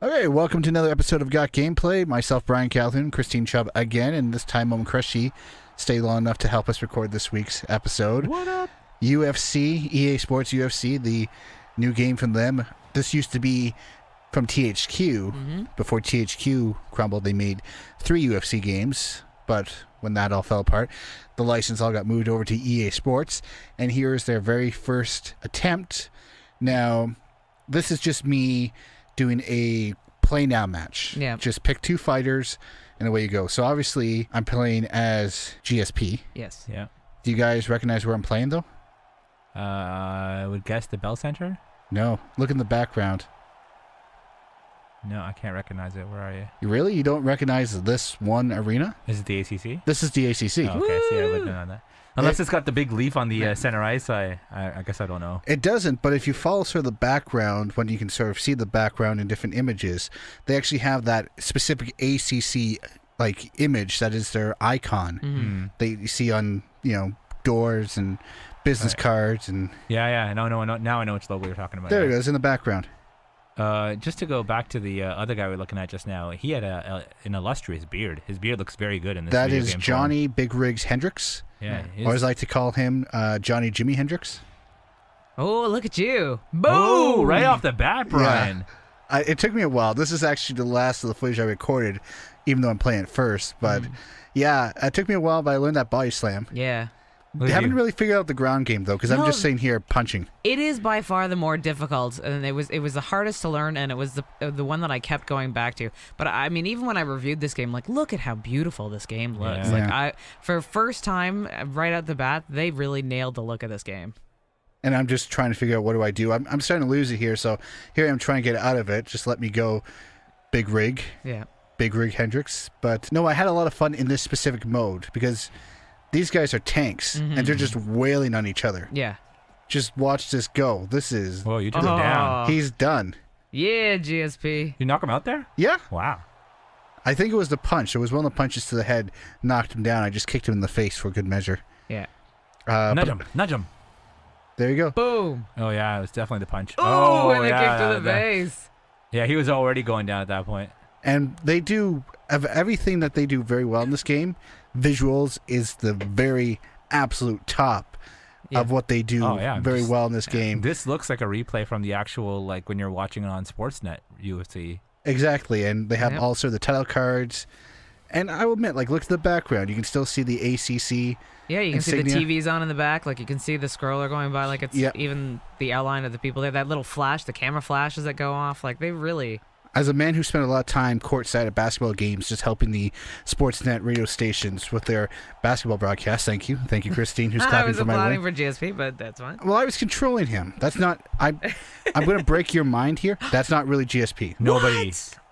Okay, welcome to another episode of Got Gameplay. Myself, Bryan Calhoun, Christine Chubb again, and this time Momin and Christine stayed long enough to help us record this week's episode. What up? UFC, EA SPORTS UFC, the new game from them. This used to be from THQ. Mm-hmm. Before THQ crumbled, they made 3 UFC games, but when that all fell apart, the license all got moved over to EA SPORTS, and here's their very first attempt. Now, this is just me doing a play now match. Yeah. Just pick 2 fighters and away you go. So obviously I'm playing as GSP. Yes. Yeah. Do you guys recognize where I'm playing though? I would guess the Bell Center? No. Look in the background. No, I can't recognize it. Where are you? You really? You don't recognize this one arena? Is it the ACC? This is the ACC. Oh, okay, see, I wouldn't know that. Unless it's got the big leaf on the center ice, I guess I don't know. It doesn't, but if you follow sort of the background, when you can sort of see the background in different images, they actually have that specific ACC like image that is their icon. Mm-hmm. You see on, doors and business cards and Yeah. No, now I know which logo you're talking about. there it is in the background. Just to go back to the other guy we were looking at just now, he had an illustrious beard. His beard looks very good in this That video is game Johnny Big Rigs Hendricks. Yeah. I always like to call him Johnny Jimmy Hendricks. Oh, look at you. Boom! Oh, right off the bat, Bryan. Yeah. It took me a while. This is actually the last of the footage I recorded, even though I'm playing it first. But yeah, it took me a while, but I learned that body slam. Yeah. I haven't really figured out the ground game though, because I'm just sitting here punching. It is by far the more difficult, and it was the hardest to learn, and it was the one that I kept going back to. But I mean, even when I reviewed this game, like, look at how beautiful this game looks. Yeah. Like, for first time right out the bat, they really nailed the look of this game. And I'm just trying to figure out what do I do. I'm starting to lose it here, so here I am trying to get out of it. Just let me go, Big Rig. Yeah. Big Rig Hendricks. But no, I had a lot of fun in this specific mode because these guys are tanks, and they're just wailing on each other. Yeah. Just watch this go. This is... Whoa, you took him down. He's done. Yeah, GSP. You knock him out there? Yeah. Wow. I think it was the punch. It was one of the punches to the head knocked him down. I just kicked him in the face for good measure. Yeah. Nudge him. There you go. Boom. Oh, yeah, it was definitely the punch. Oh, and yeah, the kick to the face. Yeah, he was already going down at that point. And they do... Of everything that they do very well in this game, visuals is the very absolute top of what they do very well in this game. This looks like a replay from the actual, like, when you're watching it on Sportsnet UFC. Exactly, and they have also the title cards. And I will admit, like, look at the background. You can still see the ACC Yeah, you can insignia. see the TVs on in the back. Like, you can see the scroller going by. Like, it's even the outline of the people there. That little flash, the camera flashes that go off. Like, they really... As a man who spent a lot of time courtside at basketball games, just helping the Sportsnet radio stations with their basketball broadcasts. Thank you, Christine, who's clapping for my win. I was applauding for GSP, but that's fine. Well, I was controlling him. That's not. I'm going to break your mind here. That's not really GSP.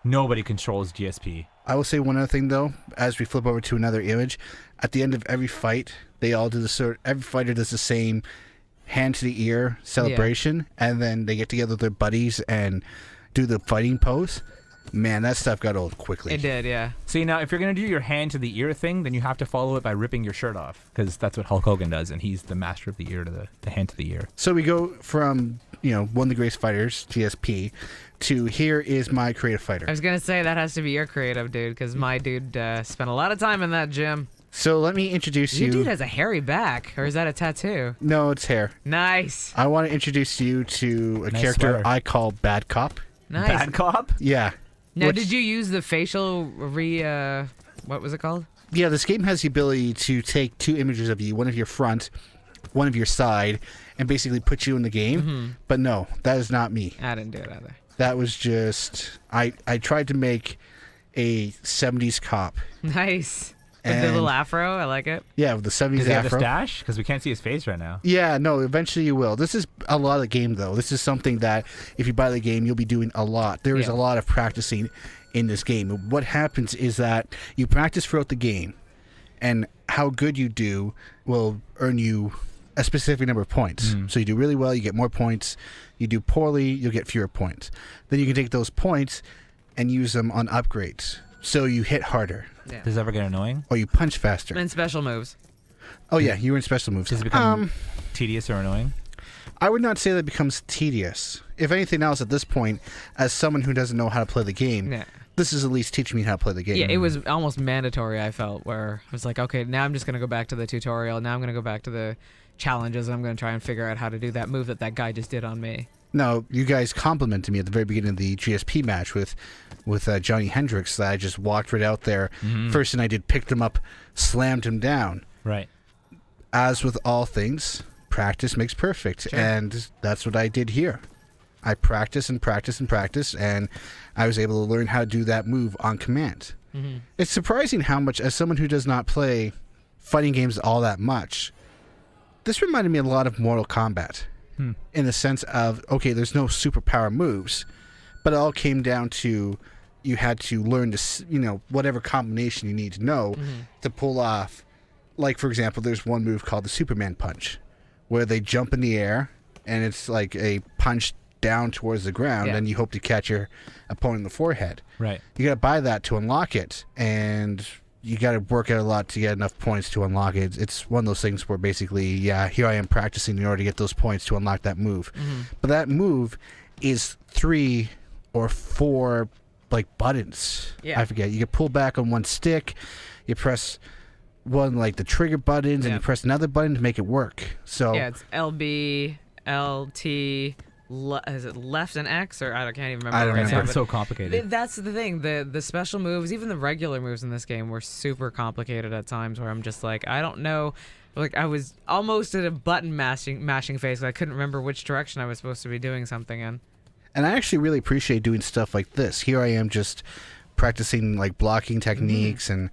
Nobody controls GSP. I will say one other thing though. As we flip over to another image, at the end of every fight, they all do every fighter does the same hand to the ear celebration, and then they get together with their buddies and do the fighting pose. Man, that stuff got old quickly. It did, yeah. See, now, if you're going to do your hand to the ear thing, then you have to follow it by ripping your shirt off, because that's what Hulk Hogan does, and he's the master of the ear to the hand to the ear. So we go from, one of the greatest fighters, GSP, to here is my creative fighter. I was going to say, that has to be your creative, dude, because my dude spent a lot of time in that gym. So let me introduce you. Your dude has a hairy back, or is that a tattoo? No, it's hair. Nice. I want to introduce you to a character sweater. I call Bad Cop. Nice. Bad cop? Yeah. Now, did you use the facial what was it called? Yeah, this game has the ability to take 2 images of you, one of your front, one of your side, and basically put you in the game. But no, that is not me. I didn't do it either. That was just... I tried to make a 70s cop. Nice. With the little afro, I like it. Yeah, with the 70s Does he have a afro. stash? Because we can't see his face right now. Yeah, no, eventually you will. This is a lot of the game, though. This is something that, if you buy the game, you'll be doing a lot. There is a lot of practicing in this game. What happens is that you practice throughout the game, and how good you do will earn you a specific number of points. So you do really well, you get more points. You do poorly, you'll get fewer points. Then you can take those points and use them on upgrades. So you hit harder. Yeah. Does it ever get annoying? Or you punch faster. And special moves. Oh, yeah, you were in special moves. Does it become tedious or annoying? I would not say that it becomes tedious. If anything else, at this point, as someone who doesn't know how to play the game, Yeah. this is at least teaching me how to play the game. Yeah, it was almost mandatory, I felt, where I was like, okay, now I'm just going to go back to the tutorial. Now I'm going to go back to the challenges, and I'm going to try and figure out how to do that move that guy just did on me. Now, you guys complimented me at the very beginning of the GSP match with Johnny Hendricks that I just walked right out there. First thing I did, picked him up, slammed him down. Right. As with all things, practice makes perfect. Sure. And that's what I did here. I practiced and practiced and practiced, and I was able to learn how to do that move on command. It's surprising how much, as someone who does not play fighting games all that much, this reminded me a lot of Mortal Kombat. In the sense of, okay, there's no superpower moves, but it all came down to you had to learn to, whatever combination you need to know to pull off. Like, for example, there's one move called the Superman punch, where they jump in the air, and it's like a punch down towards the ground, and you hope to catch your opponent in the forehead. Right. You got to buy that to unlock it, and you got to work out a lot to get enough points to unlock it. It's one of those things where basically, here I am practicing in order to get those points to unlock that move. But that move is 3 or 4 like buttons. Yeah. I forget. You can pull back on one stick. You press one like the trigger buttons, and you press another button to make it work. So Yeah, it's LB, LT. Is it left and X, or I can't even remember. I don't right remember. now, It's but so complicated. That's the thing. The special moves, even the regular moves in this game, were super complicated at times. Where I'm just like, I don't know. Like, I was almost at a button mashing phase. I couldn't remember which direction I was supposed to be doing something in. And I actually really appreciate doing stuff like this. Here I am just practicing like blocking techniques and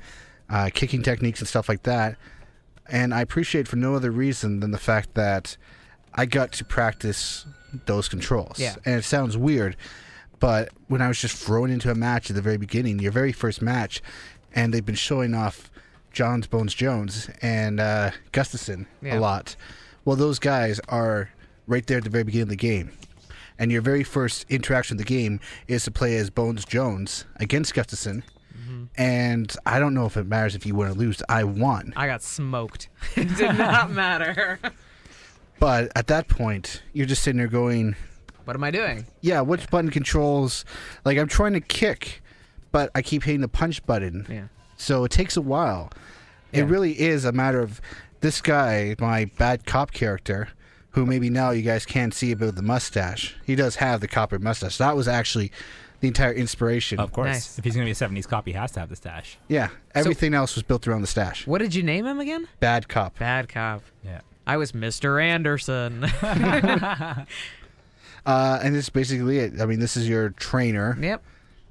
kicking techniques and stuff like that. And I appreciate for no other reason than the fact that I got to practice those controls. Yeah. And it sounds weird, but when I was just thrown into a match at the very beginning, your very first match, and they've been showing off Johns Bones Jones and Gustafson a lot. Well, those guys are right there at the very beginning of the game. And your very first interaction with the game is to play as Bones Jones against Gustafson. And I don't know if it matters if you win or lose. I won. I got smoked. It did not matter. But at that point, you're just sitting there going, What am I doing? yeah, which button controls? Like, I'm trying to kick, but I keep hitting the punch button. Yeah. So it takes a while. Yeah. It really is a matter of this guy, my bad cop character, who maybe now you guys can't see about the mustache. He does have the copper mustache. That was actually the entire inspiration. Of course. Nice. If he's going to be a 70s cop, he has to have the stash. Yeah, everything else was built around the stash. What did you name him again? Bad cop. Bad cop. Yeah. I was Mr. Anderson. And this is basically it. I mean, this is your trainer. Yep.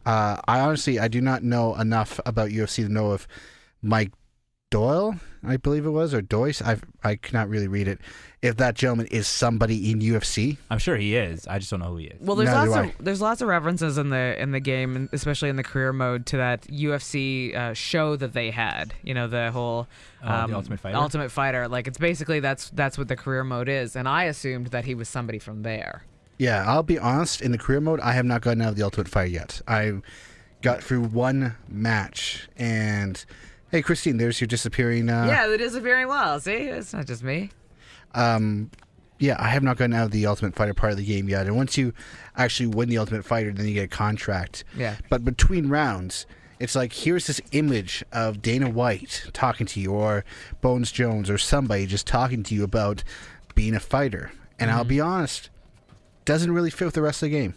I do not know enough about UFC to know if Mike Doyle, I believe it was, or Doyce, I cannot really read it, if that gentleman is somebody in UFC. I'm sure he is. I just don't know who he is. Well, Neither there's lots of references in the game, and especially in the career mode, to that UFC show that they had. You know, the whole The Ultimate Fighter? Ultimate Fighter. Like, it's basically that's what the career mode is, and I assumed that he was somebody from there. Yeah, I'll be honest, in the career mode, I have not gotten out of the Ultimate Fighter yet. I got through one match, and hey, Christine, there's your disappearing... Yeah, the disappearing wall. See, it's not just me. Yeah, I have not gotten out of the Ultimate Fighter part of the game yet. And once you actually win the Ultimate Fighter, then you get a contract. Yeah. But between rounds, it's like, here's this image of Dana White talking to you, or Bones Jones, or somebody just talking to you about being a fighter. And I'll be honest, doesn't really fit with the rest of the game.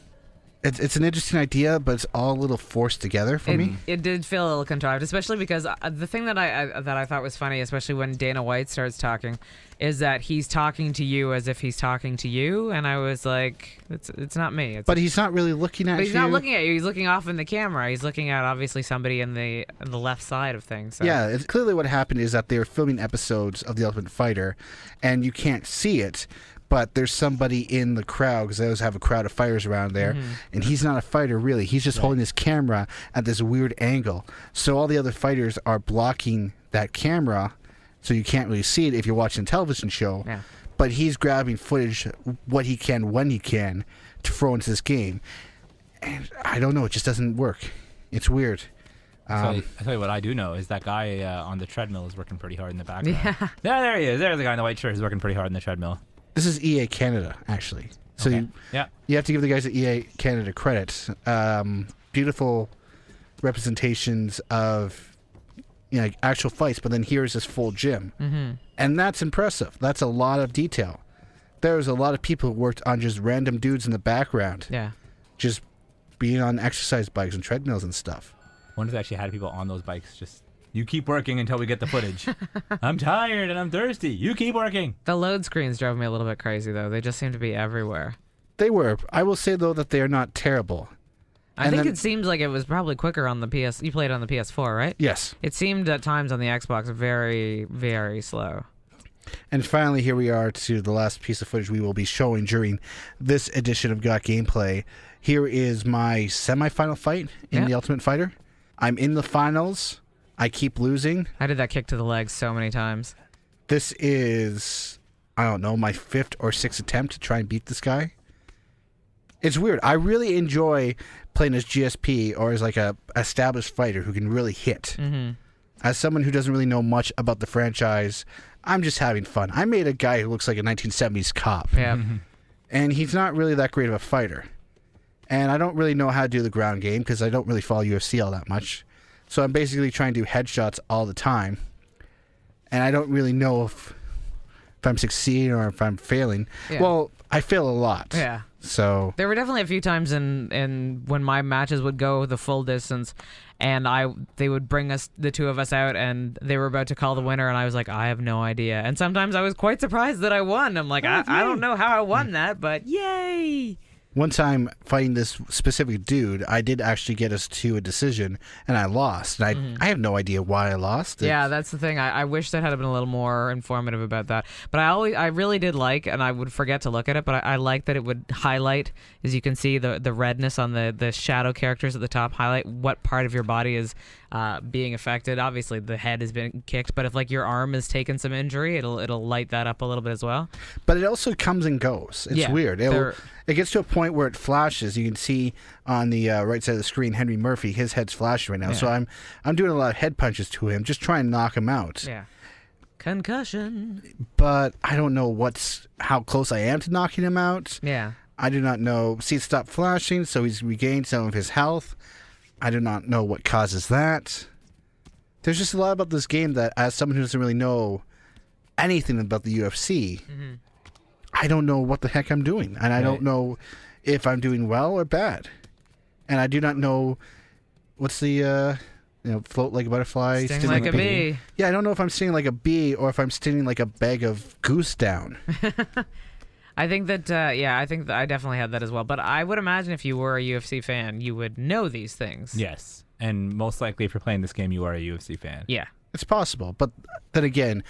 It's an interesting idea, but it's all a little forced together for me. It did feel a little contrived, especially because the thing that I thought was funny, especially when Dana White starts talking, is that he's talking to you as if he's talking to you, and I was like, it's not me. But he's not really looking at you. But he's not looking at you. He's looking off in the camera. He's looking at obviously somebody in the left side of things. So. Yeah, it's clearly what happened is that they were filming episodes of The Ultimate Fighter, and you can't see it, but there's somebody in the crowd, because they always have a crowd of fighters around there, and he's not a fighter really. He's just holding his camera at this weird angle. So all the other fighters are blocking that camera, so you can't really see it if you're watching a television show. Yeah. But he's grabbing footage, what he can, when he can, to throw into this game. And I don't know, it just doesn't work. It's weird. I tell you what I do know is that guy on the treadmill is working pretty hard in the background. Yeah, there he is. There's the guy in the white shirt who's working pretty hard in the treadmill. This is EA Canada, actually. So Okay. you have to give the guys at EA Canada credit. Beautiful representations of actual fights, but then here's this full gym. Mm-hmm. And that's impressive. That's a lot of detail. There's a lot of people who worked on just random dudes in the background. Yeah. Just being on exercise bikes and treadmills and stuff. Wonder if they actually had people on those bikes just, you keep working until we get the footage. I'm tired and I'm thirsty. You keep working. The load screens drove me a little bit crazy, though. They just seem to be everywhere. They were. I will say, though, that they are not terrible. I think it seems like it was probably quicker on the PS. You played on the PS4, right? Yes. It seemed at times on the Xbox very, very slow. And finally, here we are to the last piece of footage we will be showing during this edition of Got Gameplay. Here is my semifinal fight in the Ultimate Fighter. I'm in the finals. I keep losing. I did that kick to the legs so many times. This is, I don't know, my 5th or 6th attempt to try and beat this guy. It's weird. I really enjoy playing as GSP or as like a established fighter who can really hit. Mm-hmm. As someone who doesn't really know much about the franchise, I'm just having fun. I made a guy who looks like a 1970s cop. Yeah. And he's not really that great of a fighter. And I don't really know how to do the ground game because I don't really follow UFC all that much. So I'm basically trying to do headshots all the time. And I don't really know if I'm succeeding or if I'm failing. Yeah. Well, I fail a lot. Yeah. So There were definitely a few times in when my matches would go the full distance, and they would bring the two of us out, and they were about to call the winner, and I was like, I have no idea. And sometimes I was quite surprised that I won. I'm like, I don't know how I won that, but yay! one time fighting this specific dude, I did actually get us to a decision, and I lost. And I have no idea why I lost. Yeah, that's the thing. I wish that had been a little more informative about that. But I really did like, and I would forget to look at it, but I like that it would highlight, as you can see, the redness on the shadow characters at the top, highlight what part of your body is being affected. Obviously, the head has been kicked, but if like your arm has taken some injury, it'll light that up a little bit as well. But it also comes and goes. It's weird. It gets to a point where it flashes. You can see on the right side of the screen, Henry Murphy, his head's flashing right now. Yeah. So I'm doing a lot of head punches to him, just trying to knock him out. Yeah. Concussion. But I don't know how close I am to knocking him out. Yeah. I do not know. See, it stopped flashing, so he's regained some of his health. I do not know what causes that. There's just a lot about this game that, as someone who doesn't really know anything about the UFC, I don't know what the heck I'm doing. And I don't know if I'm doing well or bad. And I do not know what's the, float like a butterfly. Sting like a bee. Yeah, I don't know if I'm stinging like a bee or if I'm stinging like a bag of goose down. I think that, I think that I definitely had that as well. But I would imagine if you were a UFC fan, you would know these things. Yes. And most likely if you're playing this game, you are a UFC fan. Yeah. It's possible. But then again,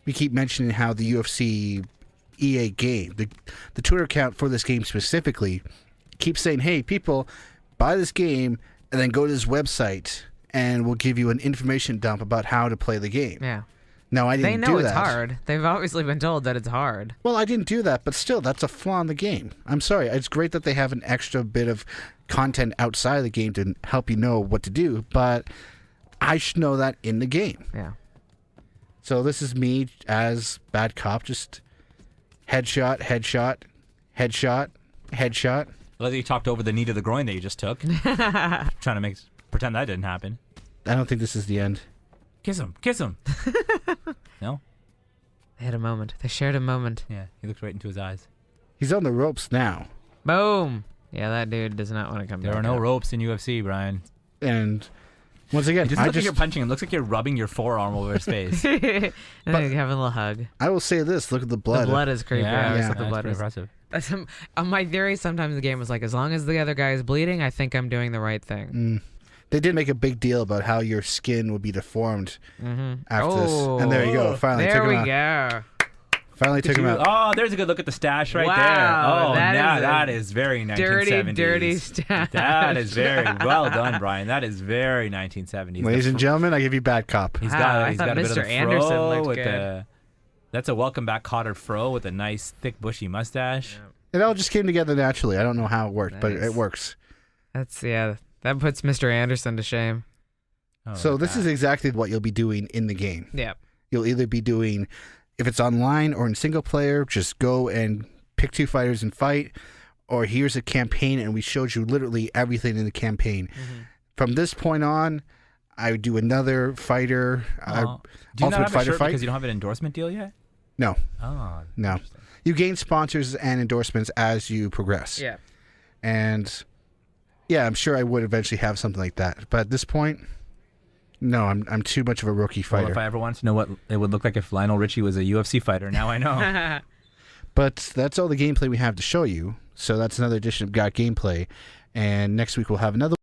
we keep mentioning how the UFC EA game, the Twitter account for this game specifically, keeps saying, hey, people, buy this game and then go to this website and we'll give you an information dump about how to play the game. Yeah. No, I didn't do that. They know it's hard. They've obviously been told that it's hard. Well, I didn't do that, but still, that's a flaw in the game. I'm sorry. It's great that they have an extra bit of content outside of the game to help you know what to do, but I should know that in the game. Yeah. So this is me as bad cop, just headshot, headshot, headshot, headshot. Well, you talked over the knee to the groin that you just took. Trying to pretend that didn't happen. I don't think this is the end. Kiss him. Kiss him. No? They had a moment. They shared a moment. Yeah, he looked right into his eyes. He's on the ropes now. Boom. Yeah, that dude does not want to come back. There are no out. ropes in UFC, Brian. And once again, It doesn't look like you're punching him. It looks like you're rubbing your forearm over his face. And then having a little hug. I will say this, look at the blood. The blood is creepy. Yeah, Yeah, that's the blood pretty is. impressive. That's my theory sometimes in the game was like, as long as the other guy is bleeding, I think I'm doing the right thing. They did make a big deal about how your skin would be deformed after this. And there you go. Finally there took him we out. go. Finally took him out. Oh, there's a good look at the stash right Wow, there. Oh, that is that is very 1970s. Dirty stash. That is very well done, Brian. That is very 1970s. Ladies and gentlemen, I give you bad cop. He's Wow, got, I he's thought got a bit of Mr. the Anderson fro looked with good. that's a welcome back Cotter fro with a nice thick bushy mustache. It all just came together naturally. I don't know how it worked, but Nice. it works. That puts Mr. Anderson to shame. Oh, So this God. is exactly what you'll be doing in the game. Yeah. You'll either be doing if it's online or in single player, just go and pick 2 fighters and fight. Or here's a campaign, and we showed you literally everything in the campaign. From this point on, I would do another fighter. Do you not Ultimate have a Fighter shirt fight. because you don't have an endorsement deal yet? No, Oh, no. interesting. You gain sponsors and endorsements as you progress. Yeah. And yeah, I'm sure I would eventually have something like that. But at this point, no, I'm too much of a rookie fighter. Well, if I ever wanted to know what it would look like if Lionel Richie was a UFC fighter, now I know. But that's all the gameplay we have to show you. So that's another edition of Got Gameplay. And next week we'll have another